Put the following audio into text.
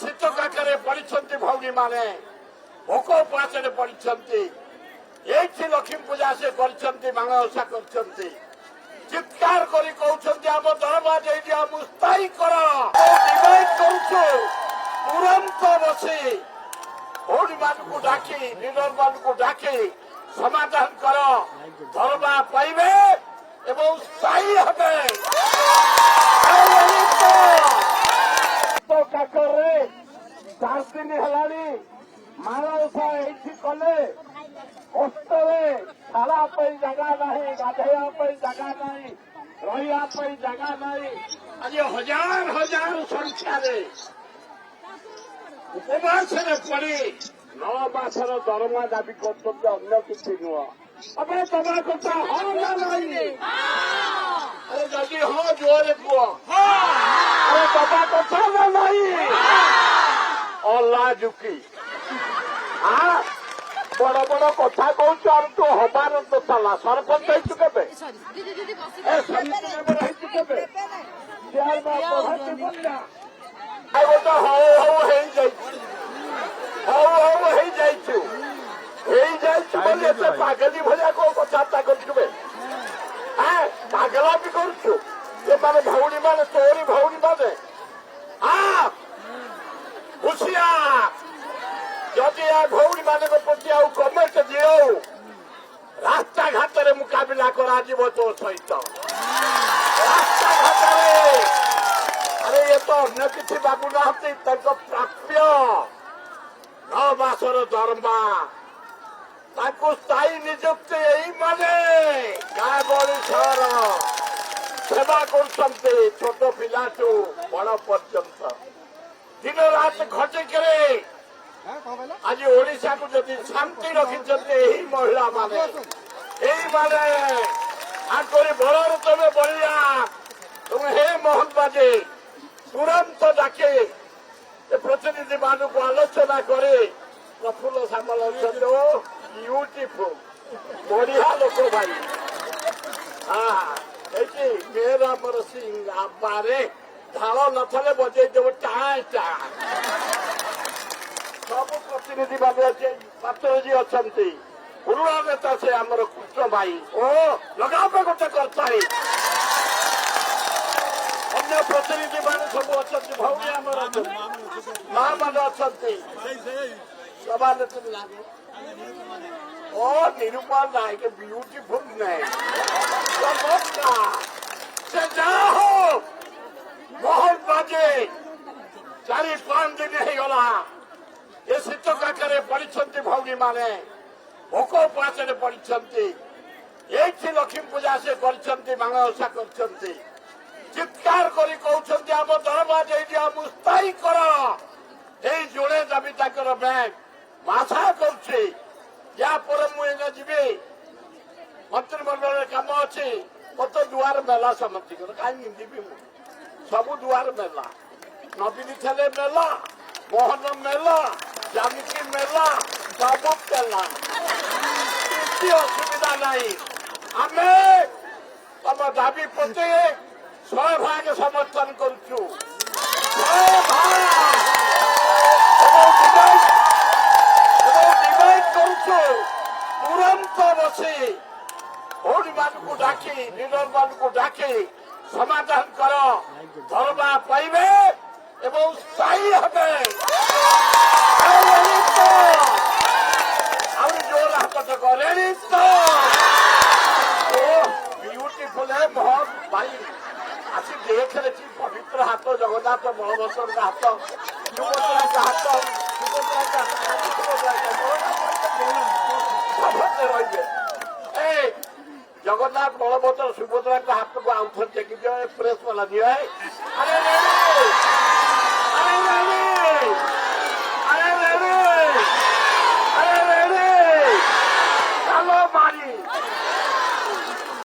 ଶୀତ କାକରେ ପଡ଼ିଛନ୍ତି ଭଉଣୀମାନେ, ଭୋକ ଉପାସରେ ପଡ଼ିଛନ୍ତି। ଏଇଠି ଲକ୍ଷ୍ମୀ ପୂଜା ସେ କରିଛନ୍ତି, ମାଣ ଓଷା କରିଛନ୍ତି। ଚିତ୍କାର କରି କହୁଛନ୍ତି ଆମ ଦରମା ଦେଇଦିଅ, ଆମକୁ ସ୍ଥାୟୀ କର। ଡିମାଣ୍ଡ କରୁଛୁ ତୁରନ୍ତ ବସି ଭଉଣୀମାନଙ୍କୁ ଡାକି, ଲିଡରମାନଙ୍କୁ ଡାକି ସମାଧାନ କର। ଦରମା ପାଇବେ ଏବଂ ସ୍ଥାୟୀ ହେବେ। କାକରରେ 4 ଦିନ ହେଲାଣି ମାଣ ଓଷା ଏଇଠି କଲେ। କଷ୍ଟରେ ଖାଇବା ପାଇଁ ଜାଗା ନାହିଁ, ଗାଧୋଇବା ପାଇଁ ଜାଗା ନାହିଁ, ରହିବା ପାଇଁ ଜାଗା ନାହିଁ। ଆଜି ହଜାର ହଜାର ସଂଖ୍ୟାରେ ଉପବାସରେ ପଡ଼ି 9 ମାସର ଦରମା ଦାବି କରୁଛନ୍ତି, ଅନ୍ୟ କିଛି ନୁହଁ। ଆମେ ଦବା କଥା ହଁ ନା ନାହିଁ? ଆରେ ଯଦି ହଁ ଜୋରରେ କୁହ। ଆରେ ଦବା କଥା ନା ନାହିଁ? ଅଲା ଯୁକି ବଡ ବଡ କଥା କହୁଛୁ, ଆଉ ତୁ ହବାର ତ ଚାଲା। ସରପଞ୍ଚ ହେଇଛୁ କେବେ? ସମିତି ମେମ୍ବର ହେଇଛୁ କେବେ? ଗୋଟେ ହଉ ହଉ ହେଇଯାଇଛି, ହଉ ହଉ ହେଇଯାଇଛୁ ବୋଲି ଏତେ ପାଗଲି ଭଳିଆ କୋଉ କଥାବାର୍ତ୍ତା କରୁଛୁ? ପାଗଲା ବି କରୁଛୁ। ସେମାନେ ଭଉଣୀ ମାନେ, ତୋରି ଭଉଣୀ ମାନେ ହୁସିଆ। ଯଦି ଏ ଭଉଣୀ ମାନଙ୍କ ପ୍ରତି ଆଉ କମେଣ୍ଟ ଦିଅ, ରାସ୍ତାଘାଟରେ ମୁକାବିଲା କରାଯିବ ତୋ ସହିତ। ରାସ୍ତାଘାଟରେ ଆରେ ଏ ତ ଅନ୍ୟ କିଛି ଭାବୁନାହାନ୍ତି, ତାଙ୍କ ପ୍ରାପ୍ୟ 9 ମାସର ଦରମା, ତାଙ୍କୁ ସ୍ଥାୟୀ ନିଯୁକ୍ତି ଏଇମାନେ ଗାଁ ଗହଳି ସହର ସେବା କରୁଛନ୍ତି, ଛୋଟ ପିଲାଠୁ ବଡ ପର୍ଯ୍ୟନ୍ତ ଦିନ ରାତ ଖଟିକରି ଆଜି ଓଡିଶାକୁ ଯଦି ଶାନ୍ତି ରଖିଛନ୍ତି ଏହି ମହିଳା ମାନେ, ଏଇମାନେ ଆଗରେ ବଳରେ ତମେ ବଳିଆ। ତୁମେ ହେ ମୋହନ ବାଜି ତୁରନ୍ତ ଡାକି ପ୍ରତିନିଧି ମାନଙ୍କୁ ଆଲୋଚନା କରି ପ୍ରଫୁଲ୍ଲ ସାମଲ ଅଛନ୍ତି। ବ୍ୟୁଟିଫୁଲ ବଢିଆ ଲୋକ ଭାଇ। ଏଇଠି ମେୟର ଆମର ସିଂ ଆବାରେ ଢାଳ ନଥିଲେ ବଜେଇ ଦେବ ଟାଁ ଟାଁ। ସବୁ ପ୍ରତିନିଧି ମାନେ ପାତ୍ରଜୀ ଅଛନ୍ତି, ପୁରୁଣା ନେତା ସେ ଆମର କୃଷ୍ଣ ଭାଇ। ଓ ଲଗାବେ ଗୋଟେ କର୍ତ୍ତାଳି। ଅନ୍ୟ ପ୍ରତିନିଧି ମାନେ ସବୁ ଅଛନ୍ତି, ଭଉଣୀ ଆମର ଅଛନ୍ତି, ମା ମାନେ ଅଛନ୍ତି, ସଭାନେତ୍ରୀ ଲାଗେ। ଓ ନିରୁପା ନାୟକ ବ୍ୟୁଟିଫୁଲ ନାଇଁ ସେ ଯାହା ହଉ ମୋହନ ବାଜେ 4-5 ଦିନ ହେଇଗଲା ଏ ଶୀତ କାକରେ ପଡ଼ିଛନ୍ତି ଭଉଣୀମାନେ, ଭୋକ ଉପାସରେ ପଡ଼ିଛନ୍ତି। ଏଇଠି ଲକ୍ଷ୍ମୀ ପୂଜା ସେ କରିଛନ୍ତି, ମାଣ ଓଷା କରିଛନ୍ତି। ଚିତ୍କାର କରି କହୁଛନ୍ତି ଆମ ଦରମା ଦେଇଦିଅ, ଆମକୁ ସ୍ଥାୟୀ କର। ଏଇ ଯୋଡ଼େ ଦାବି ତାଙ୍କର ବ୍ୟାଙ୍କ ଆଶା କରୁଛି। ପରେ ମୁଁ ଏଇନା ଯିବି, ମନ୍ତ୍ରିମଣ୍ଡଳରେ କାମ ଅଛି, ମତେ ଦୁଆର ମେଲା ସମସ୍ତଙ୍କର। କାହିଁକି ଯିବି ମୁଁ? ସବୁ ଦୁଆର ମେଲା, ନବୀନ ଥିଲେ ମେଲା, ମୋହନ ମେଲା, ଜାନକୀ ମେଲା, ସବୁ ମେଲା, କିଛି ଅସୁବିଧା ନାହିଁ। ଆମେ ତମ ଦାବି ପ୍ରତି 100% ସମର୍ଥନ କରୁଛୁ। 100% କରୁଛୁ। ତୁରନ୍ତ ବସି ଭଉଣୀମାନଙ୍କୁ ଡାକି, ଲିଡରମାନଙ୍କୁ ଡାକି ସମାଧାନ କର। ଦରମା ପାଇବେ ଏବଂ ସ୍ଥାୟୀ ହେବେ। ଆହୁରି ଜୋର ହାତ ଟକ ରେଡି ତ ब्यूटीफुल है बहुत भाई। आसी देख रहे थी पवित्र हाथ जगन्नाथ बलभद्र का हाथ, सुभद्रा का हाथ, सुभद्रा का जगन्नाथ बलभद्र सुभद्रा का हाथ को आउट देखिए प्रेस वाला दिया है। अरे